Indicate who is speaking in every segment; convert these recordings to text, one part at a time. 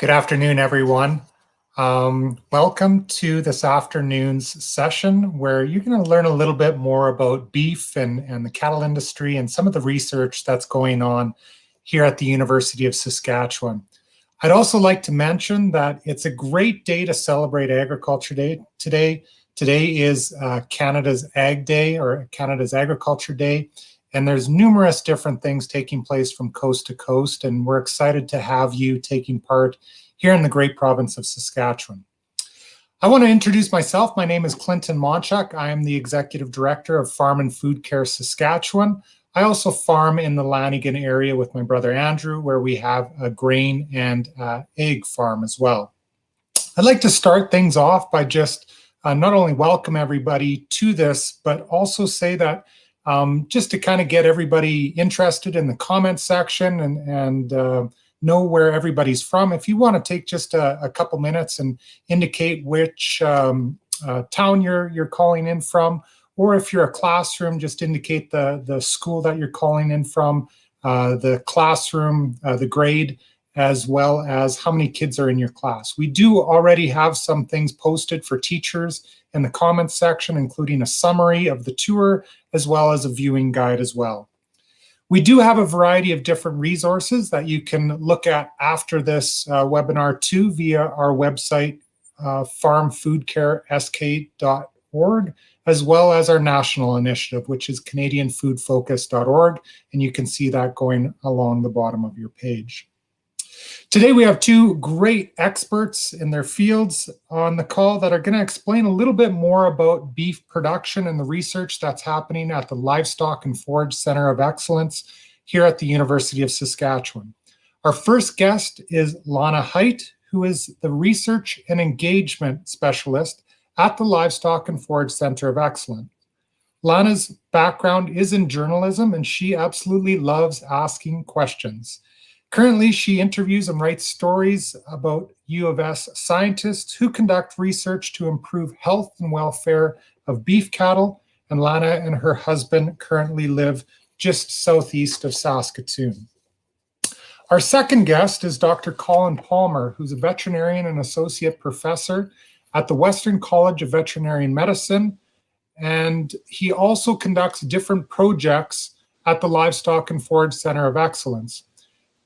Speaker 1: Good afternoon, everyone. Welcome to this afternoon's session where you're going to learn a little bit more about beef and the cattle industry and some of the research that's going on here at the University of Saskatchewan. I'd also like to mention that it's a great day to celebrate Agriculture Day today. Today is Canada's Ag Day or Canada's Agriculture Day. And there's numerous different things taking place from coast to coast, and we're excited to have you taking part here in the great province of Saskatchewan. I want to introduce myself. My name is Clinton Monchuk. I am the Executive Director of Farm and Food Care Saskatchewan. I also farm in the Lanigan area with my brother Andrew, where we have a grain and egg farm as well. I'd like to start things off by just not only welcome everybody to this, but also say that just to kind of get everybody interested in the comment section and know where everybody's from. If you want to take just a couple minutes and indicate which town you're calling in from, or if you're a classroom, just indicate the school that you're calling in from, the classroom, the grade, as well as how many kids are in your class. We do already have some things posted for teachers in the comments section, including a summary of the tour, as well as a viewing guide as well. We do have a variety of different resources that you can look at after this webinar too via our website, farmfoodcaresk.org, as well as our national initiative, which is canadianfoodfocus.org, and you can see that going along the bottom of your page. Today we have two great experts in their fields on the call that are going to explain a little bit more about beef production and the research that's happening at the Livestock and Forage Center of Excellence here at the University of Saskatchewan. Our first guest is Lana Height, who is the Research and Engagement Specialist at the Livestock and Forage Center of Excellence. Lana's background is in journalism, and she absolutely loves asking questions. Currently, she interviews and writes stories about U of S scientists who conduct research to improve health and welfare of beef cattle, and Lana and her husband currently live just southeast of Saskatoon. Our second guest is Dr. Colin Palmer, who's a veterinarian and associate professor at the Western College of Veterinary Medicine, and he also conducts different projects at the Livestock and Forage Center of Excellence.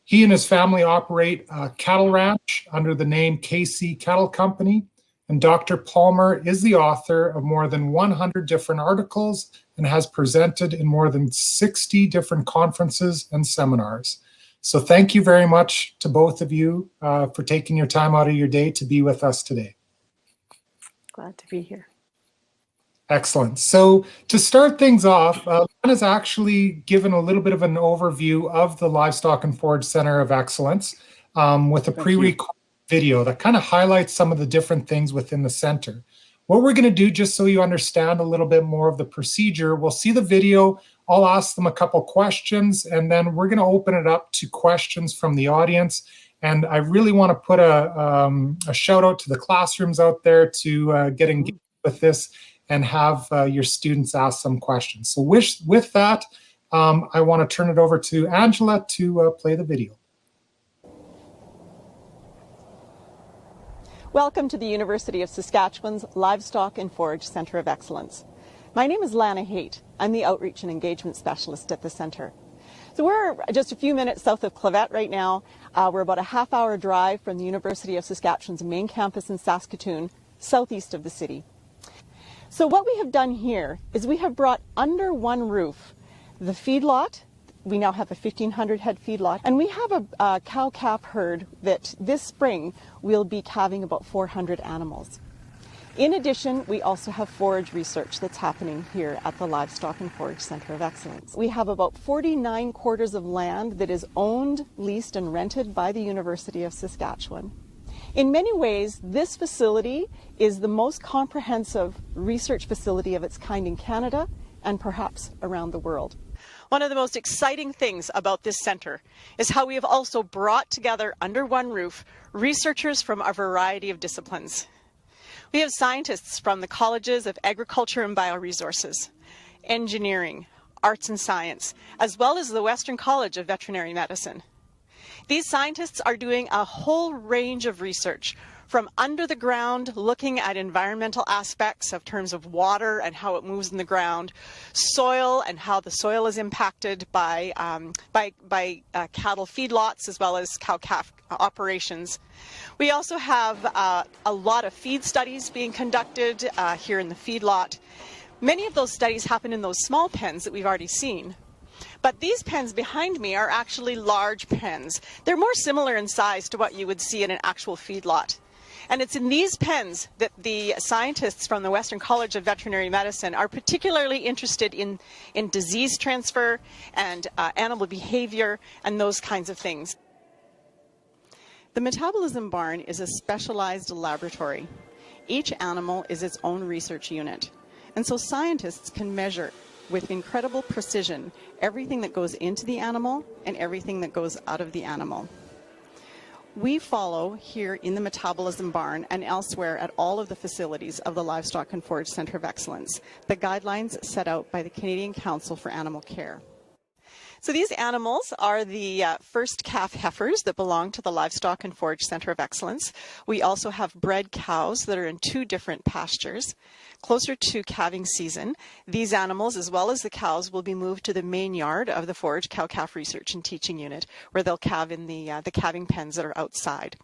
Speaker 1: He and his family operate a cattle ranch under the name KC Cattle Company, and Dr. Palmer is the author of more than 100 different articles and has presented in more than 60 different conferences and seminars. So thank you very much to both of you for taking your time out of your day to be with us today.
Speaker 2: Glad to be here.
Speaker 1: Excellent. So to start things off, Lana's actually given a little bit of an overview of the Livestock and Forage Center of Excellence with a pre-recorded video that kind of highlights some of the different things within the center. What we're going to do, just so you understand a little bit more of the procedure, we'll see the video, I'll ask them a couple questions, and then we're going to open it up to questions from the audience. And I really want to put a shout out to the classrooms out there to get engaged with this and have your students ask some questions. So with that, I want to turn it over to Angela to play the video.
Speaker 2: Welcome to the University of Saskatchewan's Livestock and Forage Center of Excellence. My name is Lana Height. I'm the Outreach and Engagement Specialist at the center. So we're just a few minutes south of Clavet right now. We're about a half-hour drive from the University of Saskatchewan's main campus in Saskatoon, southeast of the city. So what we have done here is we have brought under one roof the feedlot. We now have a 1,500 head feedlot, and we have a cow-calf herd that this spring will be calving about 400 animals. In addition, we also have forage research that's happening here at the Livestock and Forage Center of Excellence. We have about 49 quarters of land that is owned, leased, and rented by the University of Saskatchewan. In many ways, this facility is the most comprehensive research facility of its kind in Canada and perhaps around the world. One of the most exciting things about this center is how we have also brought together under one roof researchers from a variety of disciplines. We have scientists from the colleges of agriculture and bioresources, engineering, arts and science, as well as the Western College of Veterinary Medicine. These scientists are doing a whole range of research, from under the ground, looking at environmental aspects of terms of water and how it moves in the ground, soil and how the soil is impacted by cattle feedlots as well as cow-calf operations. We also have a lot of feed studies being conducted here in the feedlot. Many of those studies happen in those small pens that we've already seen. But these pens behind me are actually large pens. They're more similar in size to what you would see in an actual feedlot. And it's in these pens that the scientists from the Western College of Veterinary Medicine are particularly interested in disease transfer and animal behavior and those kinds of things. The metabolism barn is a specialized laboratory. Each animal is its own research unit. And so scientists can measure with incredible precision everything that goes into the animal and everything that goes out of the animal. We follow here in the Metabolism Barn and elsewhere at all of the facilities of the Livestock and Forage Centre of Excellence, the guidelines set out by the Canadian Council for Animal Care. So these animals are the first calf heifers that belong to the Livestock and Forage Centre of Excellence. We also have bred cows that are in 2 different pastures. Closer to calving season, these animals, as well as the cows, will be moved to the main yard of the Forage Cow-Calf Research and Teaching Unit, where they'll calve in the calving pens that are outside.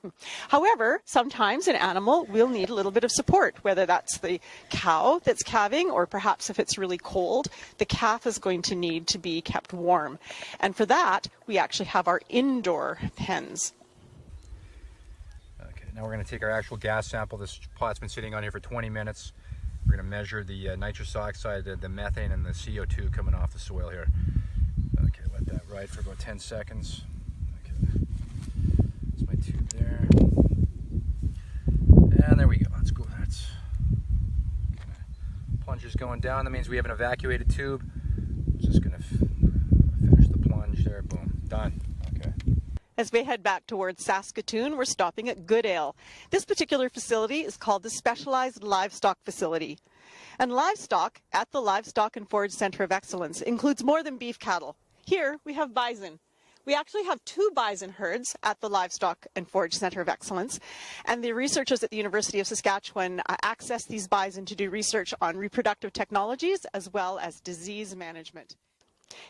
Speaker 2: However, sometimes an animal will need a little bit of support, whether that's the cow that's calving, or perhaps if it's really cold, the calf is going to need to be kept warm. And for that, we actually have our indoor pens.
Speaker 3: Okay, now we're going to take our actual gas sample. This pot's been sitting on here for 20 minutes. We're going to measure the nitrous oxide, the methane, and the CO2 coming off the soil here. Okay, let that ride for about 10 seconds. Okay, that's my tube there. And there we go. Let's go. That's okay. Plunger's going down. That means we have an evacuated tube. Just going to finish the plunge there. Boom. Done. Okay.
Speaker 2: As we head back towards Saskatoon, we're stopping at Goodale. This particular facility is called the Specialized Livestock Facility. And livestock at the Livestock and Forage Centre of Excellence includes more than beef cattle. Here we have bison. We actually have 2 bison herds at the Livestock and Forage Centre of Excellence, and the researchers at the University of Saskatchewan access these bison to do research on reproductive technologies as well as disease management.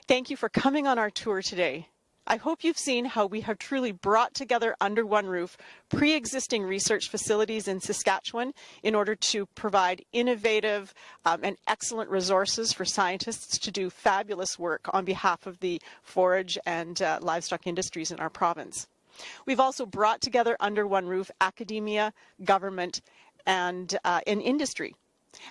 Speaker 2: Thank you for coming on our tour today. I hope you've seen how we have truly brought together under one roof pre-existing research facilities in Saskatchewan in order to provide innovative and excellent resources for scientists to do fabulous work on behalf of the forage and livestock industries in our province. We've also brought together under one roof academia, government, and industry.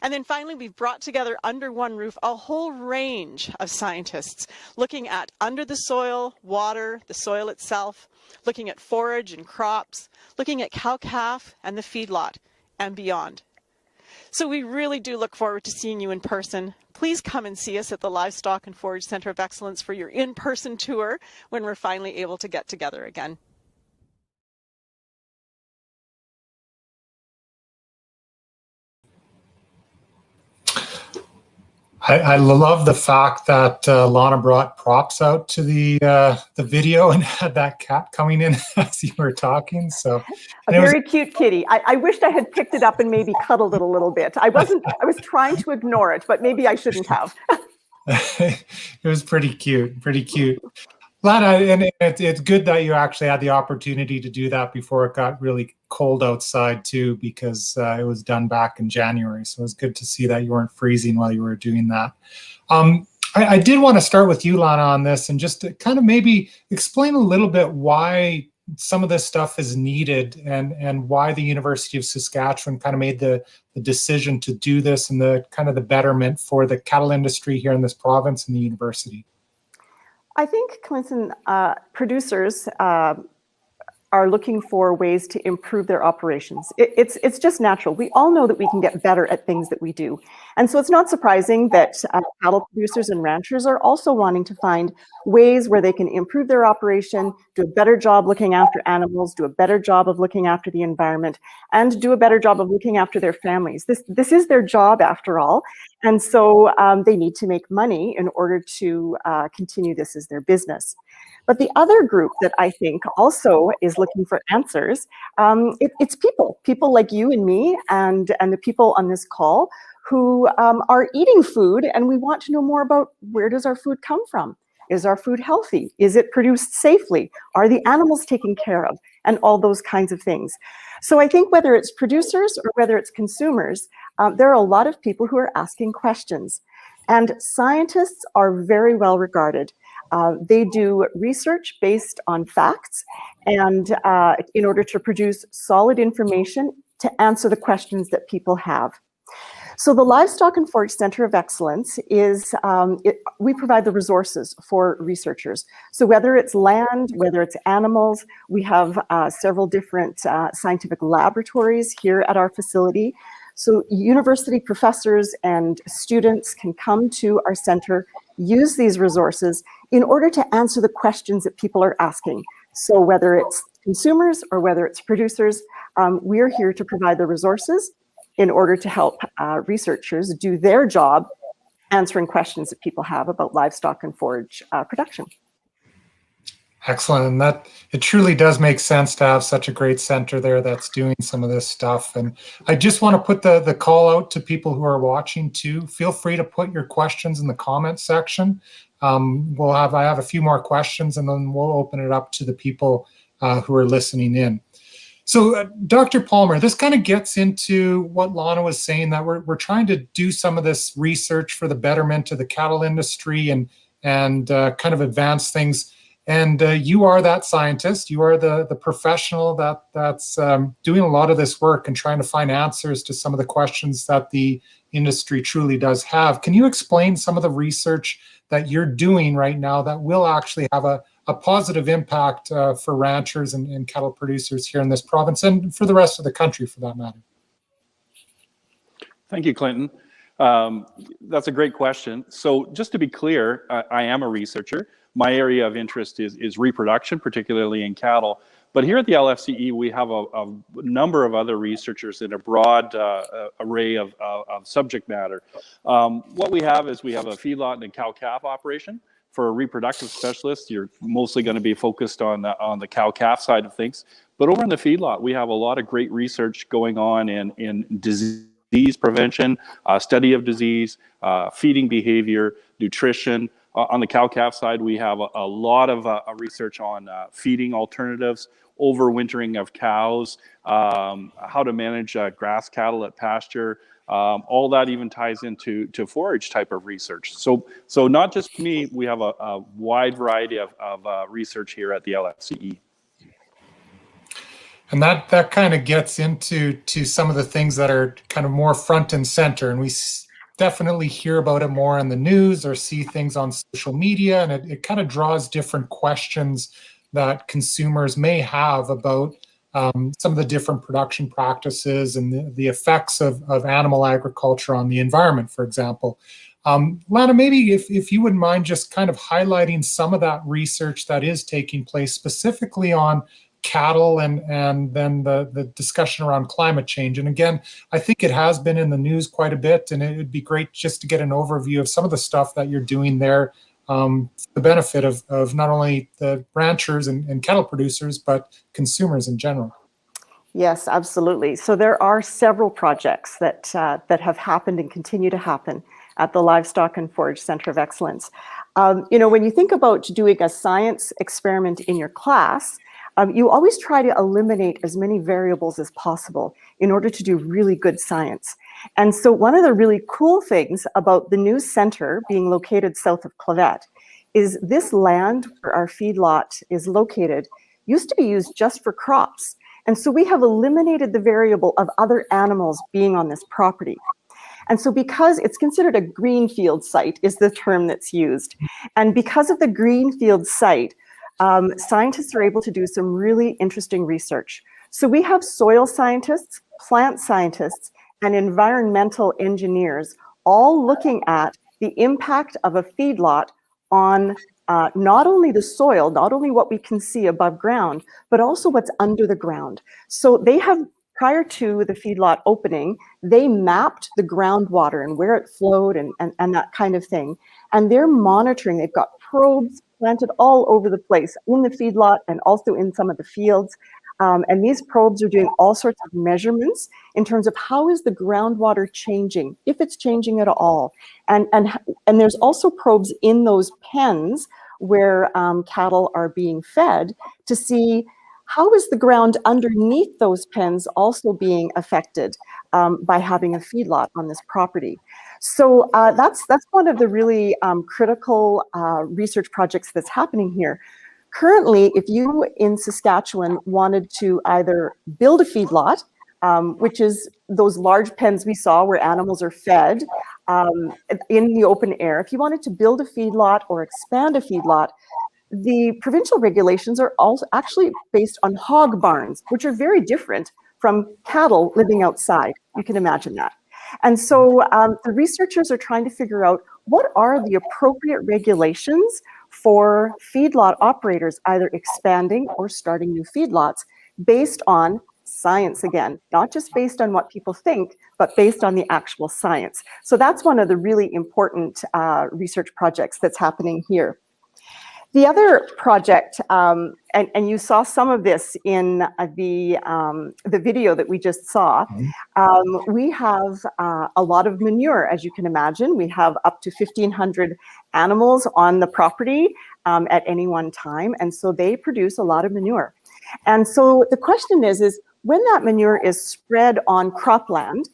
Speaker 2: And then finally, we've brought together under one roof a whole range of scientists looking at under the soil, water, the soil itself, looking at forage and crops, looking at cow-calf and the feedlot and beyond. So we really do look forward to seeing you in person. Please come and see us at the Livestock and Forage Centre of Excellence for your in-person tour when we're finally able to get together again.
Speaker 1: I love the fact that Lana brought props out to the video and had that cat coming in as you were talking. So
Speaker 2: a very cute kitty. I wished I had picked it up and maybe cuddled it a little bit. I was trying to ignore it, but maybe I shouldn't have.
Speaker 1: It was pretty cute, pretty cute. Lana, and it's good that you actually had the opportunity to do that before it got really cold outside too, because it was done back in January. So it was good to see that you weren't freezing while you were doing that. I did want to start with you, Lana, on this and just to kind of maybe explain a little bit why some of this stuff is needed and why the University of Saskatchewan kind of made the decision to do this and the kind of the betterment for the cattle industry here in this province and the university.
Speaker 2: I think, Clinton, producers are looking for ways to improve their operations. It's just natural. We all know that we can get better at things that we do. And so it's not surprising that cattle producers and ranchers are also wanting to find ways where they can improve their operation, do a better job looking after animals, do a better job of looking after the environment, and do a better job of looking after their families. This is their job after all. And so they need to make money in order to continue this as their business. But the other group that I think also is looking for answers, it's people like you and me and the people on this call who are eating food, and we want to know more about where does our food come from? Is our food healthy? Is it produced safely? Are the animals taken care of? And all those kinds of things. So I think whether it's producers or whether it's consumers, there are a lot of people who are asking questions. And scientists are very well regarded. They do research based on facts and in order to produce solid information to answer the questions that people have. So the Livestock and Forage Center of Excellence is, we provide the resources for researchers. So whether it's land, whether it's animals, we have several different scientific laboratories here at our facility. So university professors and students can come to our center, use these resources in order to answer the questions that people are asking. So whether it's consumers or whether it's producers, we're here to provide the resources in order to help researchers do their job answering questions that people have about livestock and forage production.
Speaker 1: Excellent. And that it truly does make sense to have such a great center there that's doing some of this stuff. And I just want to put the call out to people who are watching too. Feel free to put your questions in the comments section. I have a few more questions, and then we'll open it up to the people who are listening in. So Dr. Palmer, this kind of gets into what Lana was saying, that we're trying to do some of this research for the betterment of the cattle industry and kind of advance things. And you are that scientist. You are the professional that's doing a lot of this work and trying to find answers to some of the questions that the industry truly does have. Can you explain some of the research that you're doing right now that will actually have a positive impact for ranchers and cattle producers here in this province and for the rest of the country, for that matter?
Speaker 4: Thank you, Clinton. That's a great question. So just to be clear, I am a researcher. My area of interest is reproduction, particularly in cattle. But here at the LFCE, we have a number of other researchers in a broad array of subject matter. What we have is we have a feedlot and a cow-calf operation. For a reproductive specialist, you're mostly going to be focused on the cow-calf side of things. But over in the feedlot, we have a lot of great research going on in disease prevention, study of disease, feeding behavior, nutrition. On the cow-calf side, we have a lot of research on feeding alternatives, overwintering of cows, how to manage grass cattle at pasture. All that even ties into forage type of research. So not just me, we have a wide variety of research here at the LFCE.
Speaker 1: And that kind of gets into some of the things that are kind of more front and center, and we definitely hear about it more in the news or see things on social media, and it kind of draws different questions that consumers may have about some of the different production practices and the effects of animal agriculture on the environment, for example. Lana, maybe if you wouldn't mind just kind of highlighting some of that research that is taking place specifically on cattle and then the discussion around climate change. And again, I think it has been in the news quite a bit, and it would be great just to get an overview of some of the stuff that you're doing there, the benefit of not only the ranchers and cattle producers, but consumers in general.
Speaker 2: Yes, absolutely. So there are several projects that have happened and continue to happen at the Livestock and Forage Center of Excellence. When you think about doing a science experiment in your class, you always try to eliminate as many variables as possible in order to do really good science. And so one of the really cool things about the new center being located south of Clavet is this land where our feedlot is located used to be used just for crops. And so we have eliminated the variable of other animals being on this property. And so because it's considered a greenfield site is the term that's used. And because of the greenfield site, scientists are able to do some really interesting research. So we have soil scientists, plant scientists, and environmental engineers all looking at the impact of a feedlot on not only the soil, not only what we can see above ground, but also what's under the ground. So they have prior to the feedlot opening, they mapped the groundwater and where it flowed and that kind of thing. And they're monitoring. They've got probes planted all over the place in the feedlot and also in some of the fields. And these probes are doing all sorts of measurements in terms of how is the groundwater changing, if it's changing at all. And there's also probes in those pens where cattle are being fed to see how is the ground underneath those pens also being affected by having a feedlot on this property. So that's one of the really critical research projects that's happening here. Currently, if you in Saskatchewan wanted to either build a feedlot, which is those large pens we saw where animals are fed in the open air, if you wanted to build a feedlot or expand a feedlot, the provincial regulations are also actually based on hog barns, which are very different from cattle living outside. You can imagine that. And so the researchers are trying to figure out what are the appropriate regulations for feedlot operators either expanding or starting new feedlots based on science again, not just based on what people think, but based on the actual science. So that's one of the really important research projects that's happening here. The other project, and you saw some of this in the video that we just saw, we have a lot of manure, as you can imagine. We have up to 1,500 animals on the property at any one time, and so they produce a lot of manure. And so the question is when that manure is spread on cropland,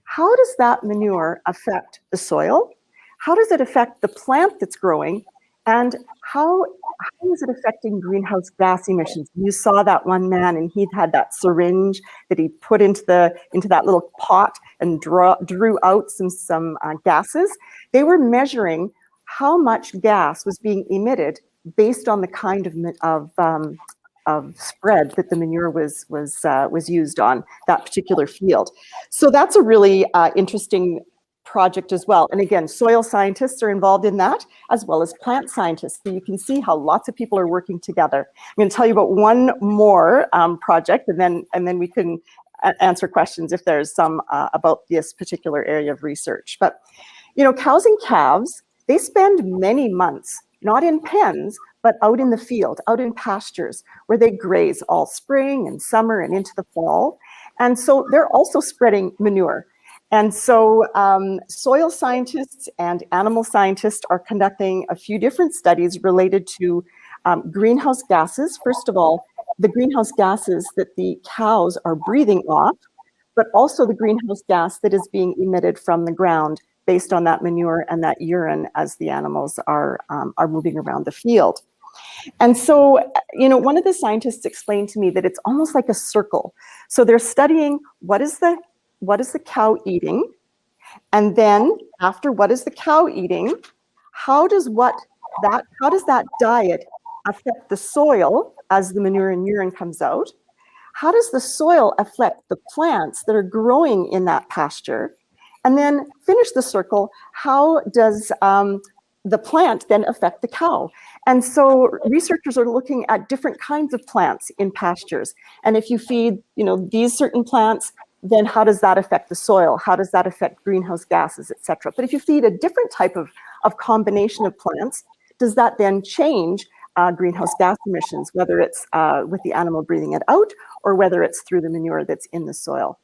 Speaker 2: how does that manure affect the soil? How does it affect the plant that's growing? And how is it affecting greenhouse gas emissions? You saw that one man, and he had that syringe that he put into that little pot and drew out some gases. They were measuring how much gas was being emitted based on the kind of spread that the manure was used on that particular field. So that's a really interesting project as well. And again, soil scientists are involved in that, as well as plant scientists. So you can see how lots of people are working together. I'm going to tell you about one more project, and then we can answer questions if there's some about this particular area of research. But you know, cows and calves, they spend many months not in pens, but out in the field, out in pastures, where they graze all spring and summer and into the fall. And so they're also spreading manure. And so soil scientists and animal scientists are conducting a few different studies related to greenhouse gases. First of all, the greenhouse gases that the cows are breathing off, but also the greenhouse gas that is being emitted from the ground based on that manure and that urine as the animals are moving around the field. And so, you know, one of the scientists explained to me that it's almost like a circle. So they're studying what is the cow eating? And then after what is the cow eating, how does that diet affect the soil as the manure and urine comes out? How does the soil affect the plants that are growing in that pasture? And then finish the circle, how does the plant then affect the cow? And so researchers are looking at different kinds of plants in pastures. And if you feed, you know, these certain plants, then how does that affect the soil? How does that affect greenhouse gases, et cetera? But if you feed a different type of combination of plants, does that then change greenhouse gas emissions, whether it's with the animal breathing it out or whether it's through the manure that's in the soil?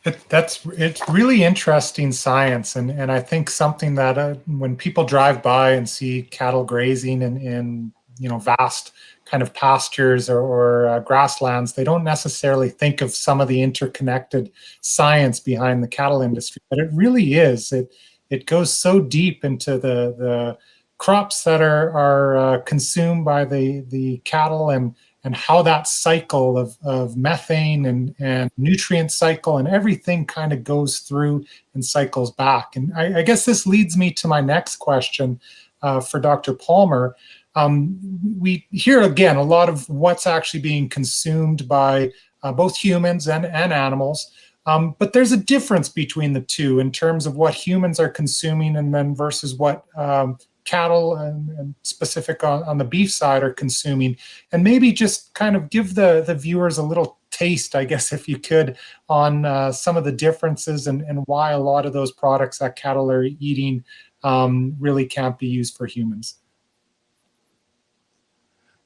Speaker 1: It's really interesting science, and I think something that when people drive by and see cattle grazing in you know, vast kind of pastures or grasslands, they don't necessarily think of some of the interconnected science behind the cattle industry, but it really is. It goes so deep into the crops that are consumed by the cattle and how that cycle of methane and nutrient cycle and everything kind of goes through and cycles back. And I guess this leads me to my next question for Dr. Palmer. We hear again a lot of what's actually being consumed by both humans and animals, but there's a difference between the two in terms of what humans are consuming and then versus what cattle and specific on the beef side are consuming. And maybe just kind of give the viewers a little taste, I guess, if you could, on some of the differences and why a lot of those products that cattle are eating really can't be used for humans?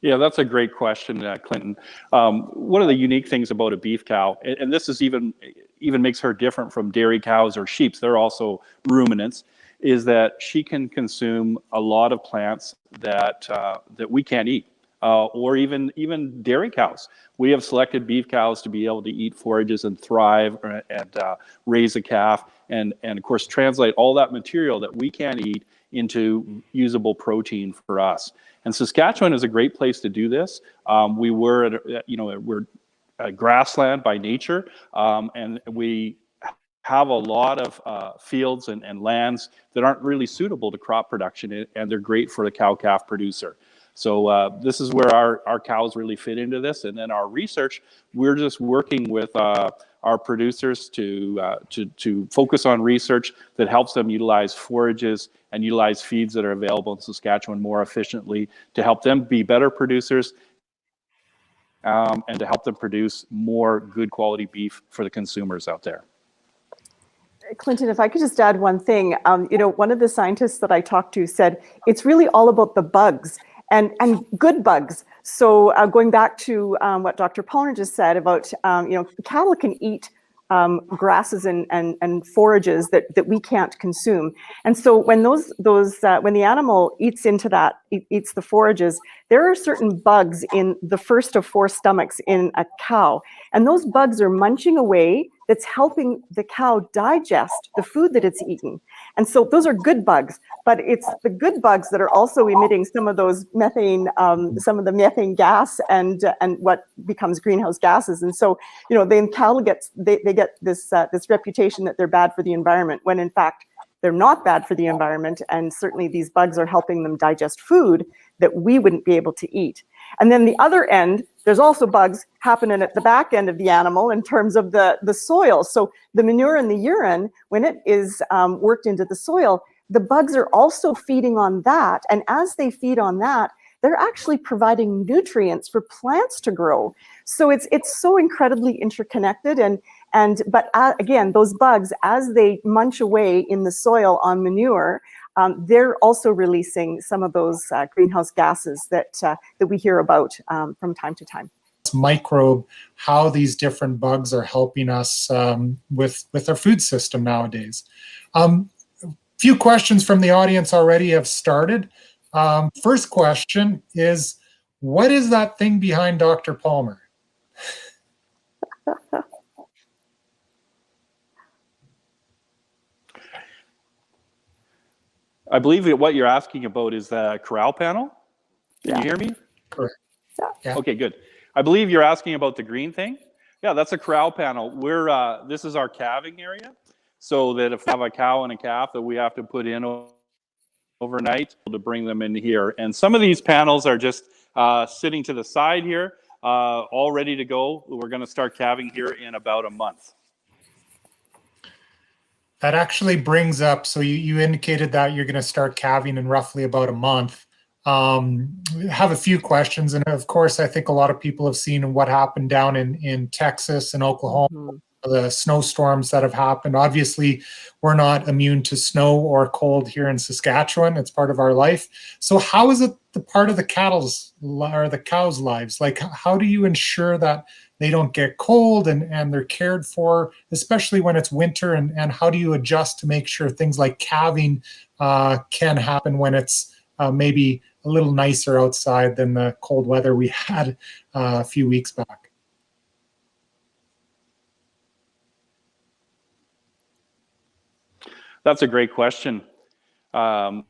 Speaker 4: Yeah, that's a great question, Clinton. One of the unique things about a beef cow, and this is even makes her different from dairy cows or sheep, they're also ruminants, is that she can consume a lot of plants that that we can't eat, or even dairy cows. We have selected beef cows to be able to eat forages and thrive and raise a calf, and of course translate all that material that we can't eat into usable protein for us. And Saskatchewan is a great place to do this. We're a grassland by nature, and we have a lot of fields and lands that aren't really suitable to crop production, and they're great for the cow-calf producer. So this is where our cows really fit into this. And then our research, we're just working with our producers to focus on research that helps them utilize forages and utilize feeds that are available in Saskatchewan more efficiently to help them be better producers, and to help them produce more good quality beef for the consumers out there.
Speaker 2: Clinton, if I could just add one thing, one of the scientists that I talked to said it's really all about the bugs and good bugs. So going back to what Dr. Pollner just said about, cattle can eat grasses and forages that we can't consume. And so when when the animal eats eats the forages, there are certain bugs in the first of 4 stomachs in a cow. And those bugs are munching away. That's helping the cow digest the food that it's eaten. And so those are good bugs, but it's the good bugs that are also emitting some of those methane, some of the methane gas and what becomes greenhouse gases. And so, then cattle get this reputation that they're bad for the environment, when in fact, they're not bad for the environment. And certainly these bugs are helping them digest food that we wouldn't be able to eat. And then the other end, there's also bugs happening at the back end of the animal in terms of the soil. So the manure and the urine, when it is worked into the soil, the bugs are also feeding on that. And as they feed on that, they're actually providing nutrients for plants to grow. So it's so incredibly interconnected. But again, those bugs, as they munch away in the soil on manure, they're also releasing some of those greenhouse gases that we hear about from time to time.
Speaker 1: Microbe, how these different bugs are helping us with our food system nowadays. Few questions from the audience already have started. First question is, what is that thing behind Dr. Palmer?
Speaker 4: I believe that what you're asking about is the Corral Panel. Can you hear me?
Speaker 1: Correct. Yeah.
Speaker 4: Okay, good. I believe you're asking about the green thing. Yeah, that's a Corral Panel. This is our calving area, so that if we have a cow and a calf that we have to put in overnight to bring them in here. And some of these panels are just sitting to the side here, all ready to go. We're going to start calving here in about a month.
Speaker 1: That actually brings up, so you indicated that you're going to start calving in roughly about a month. Have a few questions, and of course, I think a lot of people have seen what happened down in Texas and Oklahoma, the snowstorms that have happened. Obviously, we're not immune to snow or cold here in Saskatchewan. It's part of our life. So how is it the part of the cattle's or the cows' lives? Like, how do you ensure that they don't get cold and they're cared for, especially when it's winter? And how do you adjust to make sure things like calving can happen when it's maybe a little nicer outside than the cold weather we had a few weeks back?
Speaker 4: That's a great question. Lots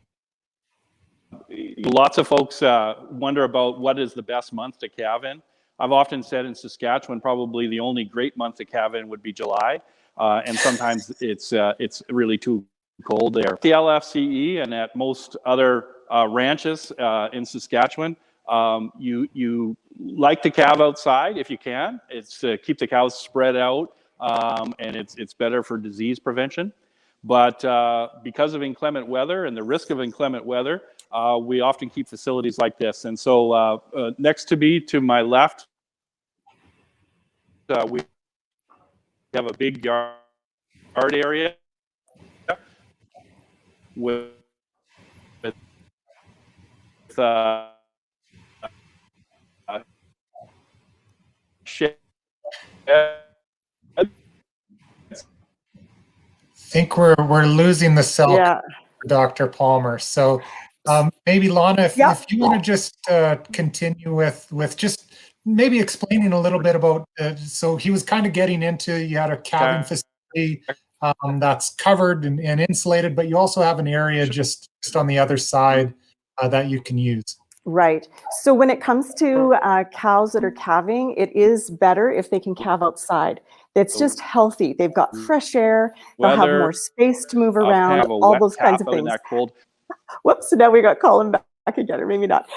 Speaker 4: of folks wonder about what is the best month to calve in. I've often said in Saskatchewan, probably the only great month to calve in would be July, and sometimes it's really too cold there. The LFCE and at most other ranches in Saskatchewan, you like to calve outside if you can. It's to keep the cows spread out, and it's better for disease prevention. But because of inclement weather and the risk of inclement weather, we often keep facilities like this. And so next to me, to my left, we have a big yard area with shed.
Speaker 1: I think we're losing the cell,
Speaker 2: Yeah.
Speaker 1: Dr. Palmer. So maybe Lana, if you want to just continue with just maybe explaining a little bit about, so he was kind of getting into, you had a calving facility that's covered and insulated, but you also have an area just on the other side that you can use.
Speaker 2: Right. So when it comes to cows that are calving, it is better if they can calve outside. It's just healthy. They've got fresh air. They'll have more space to move around, all those kinds of things. Whoops, so now we got Colin back again, or maybe not.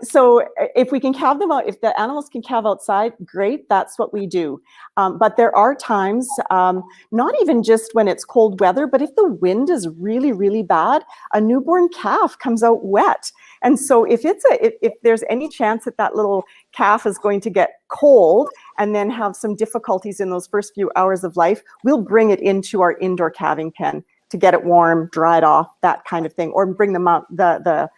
Speaker 2: So if we can calve them out, if the animals can calve outside, great, that's what we do. But there are times, not even just when it's cold weather, but if the wind is really, really bad, a newborn calf comes out wet. And so if there's any chance that that little calf is going to get cold and then have some difficulties in those first few hours of life, we'll bring it into our indoor calving pen to get it warm, dry it off, that kind of thing, or bring them out the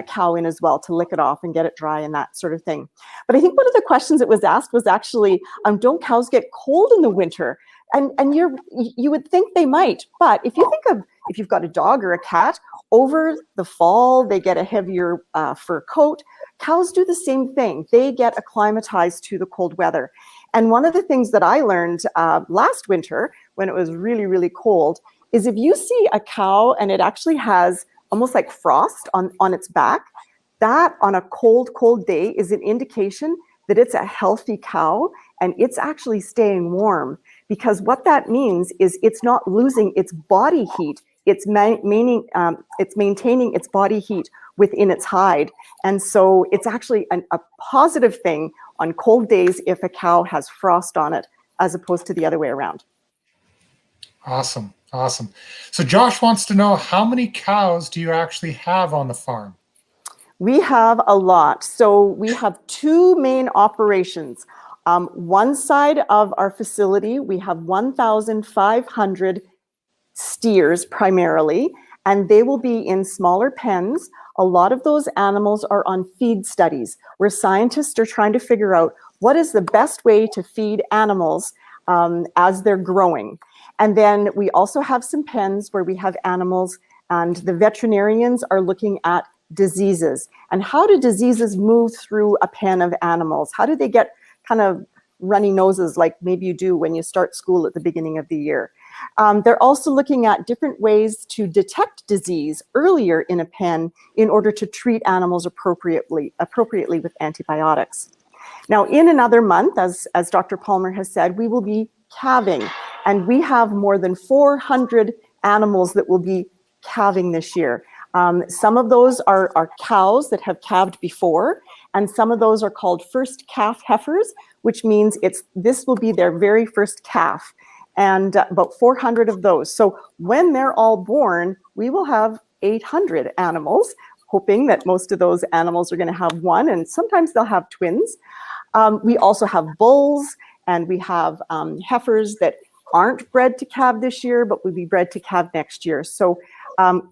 Speaker 2: cow in as well to lick it off and get it dry and that sort of thing. But I think one of the questions that was asked was actually, don't cows get cold in the winter? And you would think they might, but if you think of, if you've got a dog or a cat, over the fall, they get a heavier fur coat. Cows do the same thing. They get acclimatized to the cold weather. And one of the things that I learned last winter, when it was really, really cold, is if you see a cow and it actually has almost like frost on its back, that on a cold, cold day is an indication that it's a healthy cow and it's actually staying warm. Because what that means is it's not losing its body heat. It's maintaining its body heat within its hide. And so it's actually a positive thing on cold days if a cow has frost on it, as opposed to the other way around.
Speaker 1: Awesome. Awesome. So Josh wants to know, how many cows do you actually have on the farm?
Speaker 2: We have a lot. So we have two main operations. One side of our facility, we have 1,500 steers primarily, and they will be in smaller pens. A lot of those animals are on feed studies, where scientists are trying to figure out what is the best way to feed animals as they're growing. And then we also have some pens where we have animals, and the veterinarians are looking at diseases. And how do diseases move through a pen of animals? How do they get kind of runny noses like maybe you do when you start school at the beginning of the year? They're also looking at different ways to detect disease earlier in a pen in order to treat animals appropriately with antibiotics. Now, in another month, as Dr. Palmer has said, we will be calving, and we have more than 400 animals that will be calving this year. Some of those are cows that have calved before, and some of those are called first calf heifers, which means this will be their very first calf, and about 400 of those. So when they're all born, we will have 800 animals, hoping that most of those animals are going to have one, and sometimes they'll have twins. We also have bulls, and we have heifers that aren't bred to calve this year, but will be bred to calve next year. So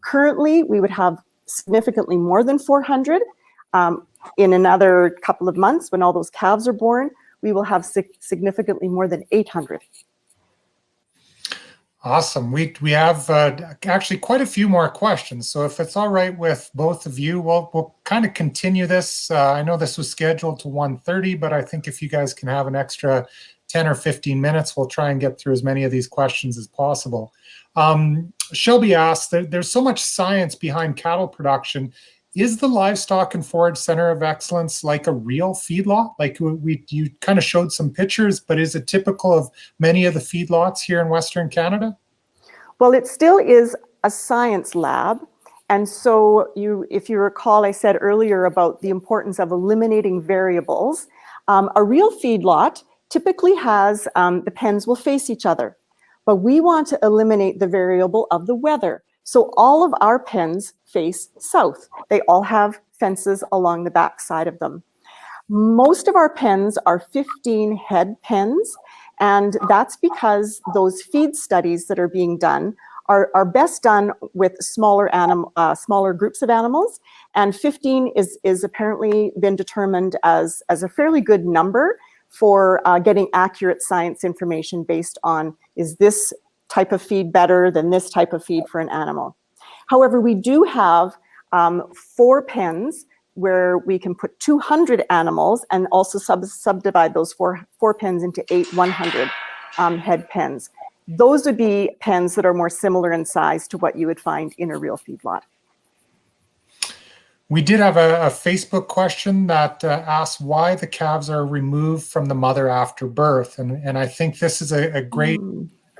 Speaker 2: currently, we would have significantly more than 400. In another couple of months, when all those calves are born, we will have significantly more than 800.
Speaker 1: Awesome. We have actually quite a few more questions. So if it's all right with both of you, we'll kind of continue this. I know this was scheduled to 1:30, but I think if you guys can have an extra 10 or 15 minutes, we'll try and get through as many of these questions as possible. Shelby asked, there's so much science behind cattle production. Is the Livestock and Forage Center of Excellence like a real feedlot? Like you kind of showed some pictures, but is it typical of many of the feedlots here in Western Canada?
Speaker 2: Well, it still is a science lab. And so if you recall, I said earlier about the importance of eliminating variables. A real feedlot typically has, the pens will face each other, but we want to eliminate the variable of the weather. So all of our pens face south. They all have fences along the back side of them. Most of our pens are 15 head pens, And that's because those feed studies that are being done are best done with smaller groups of animals. And 15 is apparently been determined as a fairly good number for getting accurate science information based on, is this type of feed better than this type of feed for an animal? However, we do have 4 pens where we can put 200 animals and also subdivide those four pens into 8 100 head pens. Those would be pens that are more similar in size to what you would find in a real feedlot.
Speaker 1: We did have a Facebook question that asked why the calves are removed from the mother after birth. And I think this is a great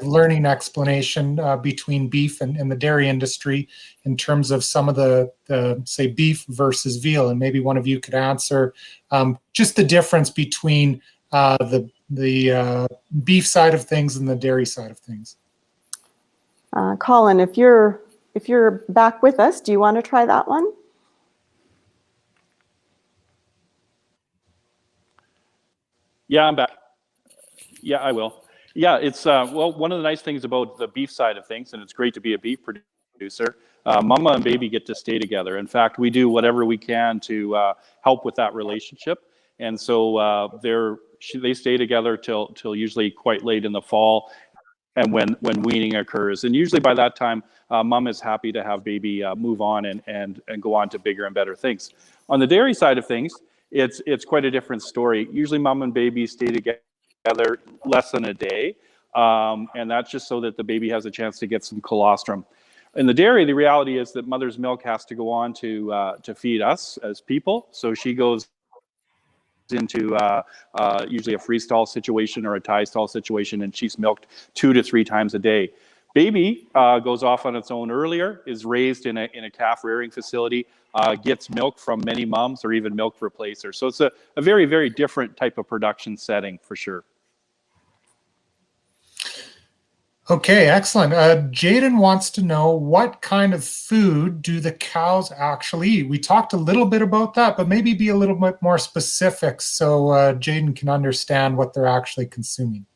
Speaker 1: learning explanation between beef and the dairy industry in terms of some of the say beef versus veal. And maybe one of you could answer just the difference between the beef side of things and the dairy side of things.
Speaker 2: Colin, if you're back with us, do you want to try that one?
Speaker 4: Yeah, I'm back. Yeah, I will. Yeah, it's well, one of the nice things about the beef side of things, and it's great to be a beef producer, mama and baby get to stay together. In fact, we do whatever we can to help with that relationship. And so they stay together till usually quite late in the fall, and when weaning occurs. And usually by that time, mom is happy to have baby move on and go on to bigger and better things. On the dairy side of things, it's quite a different story. Usually mom and baby stay together less than a day, and that's just so that the baby has a chance to get some colostrum. In the dairy, the reality is that mother's milk has to go on to feed us as people. So she goes into usually a freestall situation or a tie stall situation, and she's milked 2 to 3 times a day. Baby goes off on its own earlier, is raised in a calf rearing facility, gets milk from many moms or even milk replacer. So it's a very, very different type of production setting for sure.
Speaker 1: Okay, excellent. Jaden wants to know, what kind of food do the cows actually eat? We talked a little bit about that, but maybe be a little bit more specific so Jaden can understand what they're actually consuming.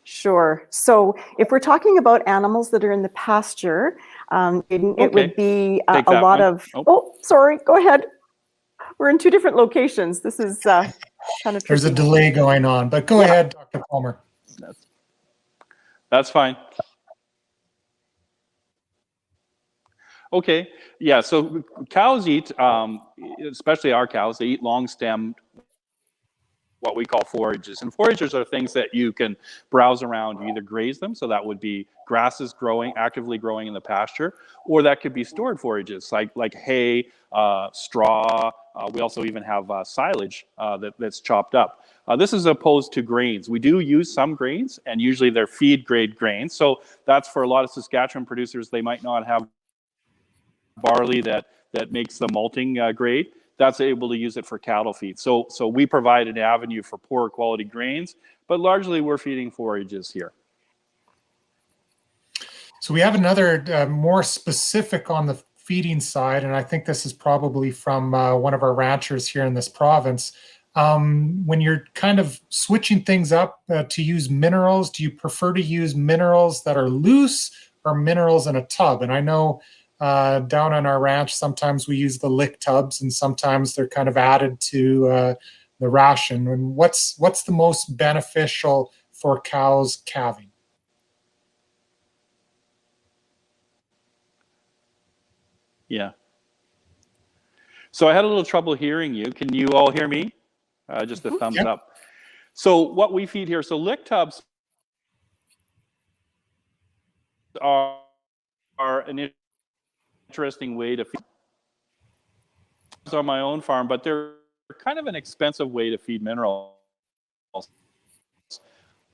Speaker 2: Sure. So if we're talking about animals that are in the pasture, it would be a lot of, oh, sorry, go ahead. We're in 2 different locations. This is kind of tricky.
Speaker 1: There's a delay going on, but go ahead, Dr. Palmer.
Speaker 4: That's fine. Okay, yeah, so cows eat, especially our cows, they eat long-stemmed, what we call forages. And forages are things that you can browse around. You either graze them, so that would be grasses actively growing in the pasture, or that could be stored forages like hay, straw. We also even have silage that's chopped up. This is opposed to grains. We do use some grains, and usually they're feed grade grains. So that's for a lot of Saskatchewan producers. They might not have barley that makes the malting grade. That's able to use it for cattle feed. So we provide an avenue for poorer quality grains, but largely we're feeding forages here.
Speaker 1: So we have another more specific on the feeding side, and I think this is probably from one of our ranchers here in this province. When you're kind of switching things up to use minerals, do you prefer to use minerals that are loose or minerals in a tub? And I know down on our ranch, sometimes we use the lick tubs, and sometimes they're kind of added to the ration. And what's the most beneficial for cows calving?
Speaker 4: Yeah. So I had a little trouble hearing you. Can you all hear me? Just a thumbs up. So what we feed here, so lick tubs are an interesting way to feed on my own farm, but they're kind of an expensive way to feed minerals.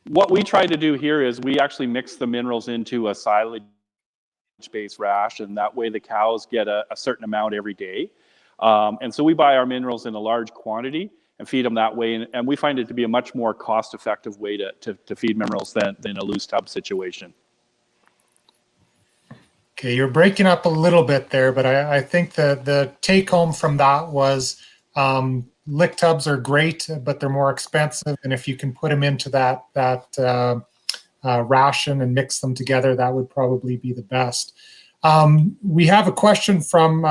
Speaker 4: What we try to do here is we actually mix the minerals into a silage-based ration, and that way the cows get a certain amount every day. And so we buy our minerals in a large quantity and feed them that way, and we find it to be a much more cost-effective way to feed minerals than a loose tub situation.
Speaker 1: Okay, you're breaking up a little bit there, but I think the take home from that was lick tubs are great, but they're more expensive. And if you can put them into that ration and mix them together, that would probably be the best. We have a question from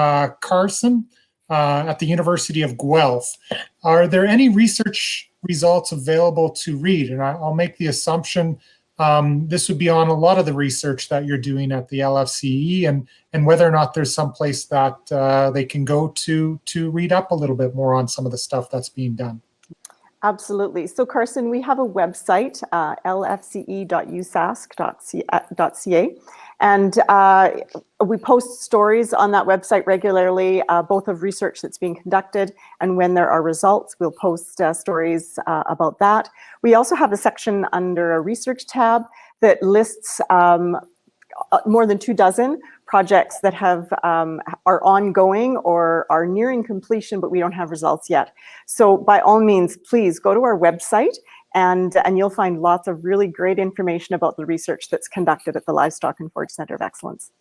Speaker 1: Carson at the University of Guelph. Are there any research results available to read? And I'll make the assumption this would be on a lot of the research that you're doing at the LFCE, and whether or not there's some place that they can go to read up a little bit more on some of the stuff that's being done.
Speaker 2: Absolutely. So Carson, we have a website, lfce.usask.ca, and we post stories on that website regularly, both of research that's being conducted, and when there are results, we'll post stories about that. We also have a section under a research tab that lists more than 24 projects that are ongoing or are nearing completion, but we don't have results yet. So by all means, please go to our website, and you'll find lots of really great information about the research that's conducted at the Livestock and Forage Center of Excellence.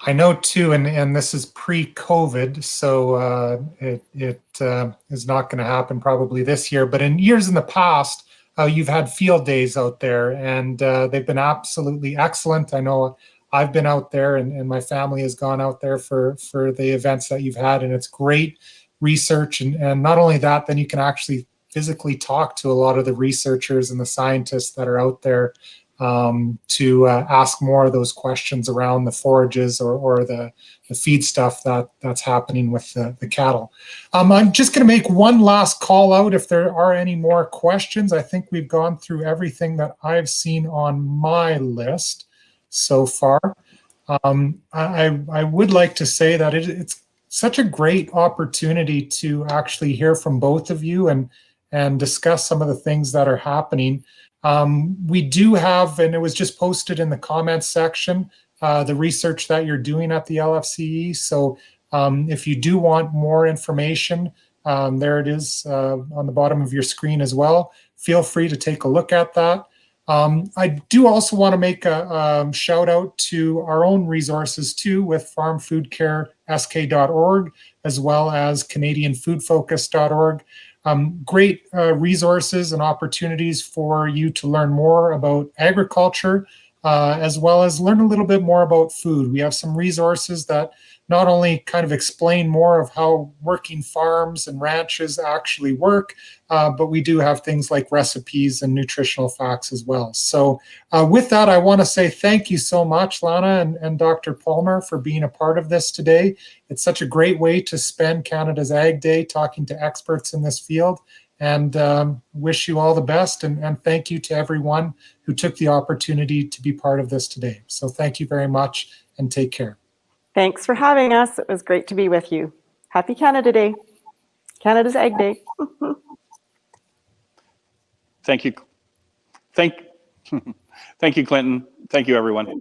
Speaker 1: I know too, and this is pre-COVID, so it is not going to happen probably this year, but in years in the past, you've had field days out there, and they've been absolutely excellent. I know I've been out there, and my family has gone out there for the events that you've had, and it's great research. And not only that, then you can actually physically talk to a lot of the researchers and the scientists that are out there to ask more of those questions around the forages or the feed stuff that's happening with the cattle. I'm just going to make one last call out if there are any more questions. I think we've gone through everything that I've seen on my list so far. I would like to say that it's such a great opportunity to actually hear from both of you and discuss some of the things that are happening. We do have, and it was just posted in the comments section, the research that you're doing at the LFCE. So if you do want more information, there it is on the bottom of your screen as well. Feel free to take a look at that. I do also want to make a shout out to our own resources too, with farmfoodcaresk.org as well as canadianfoodfocus.org. Great resources and opportunities for you to learn more about agriculture, as well as learn a little bit more about food. We have some resources that not only kind of explain more of how working farms and ranches actually work, but we do have things like recipes and nutritional facts as well. So with that, I want to say thank you so much, Lana and Dr. Palmer, for being a part of this today. It's such a great way to spend Canada's Ag Day talking to experts in this field, and wish you all the best. And thank you to everyone who took the opportunity to be part of this today. So thank you very much, and take care.
Speaker 2: Thanks for having us. It was great to be with you. Happy Canada Day, Canada's Ag Day.
Speaker 4: Thank you. Thank you, Clinton. Thank you, everyone.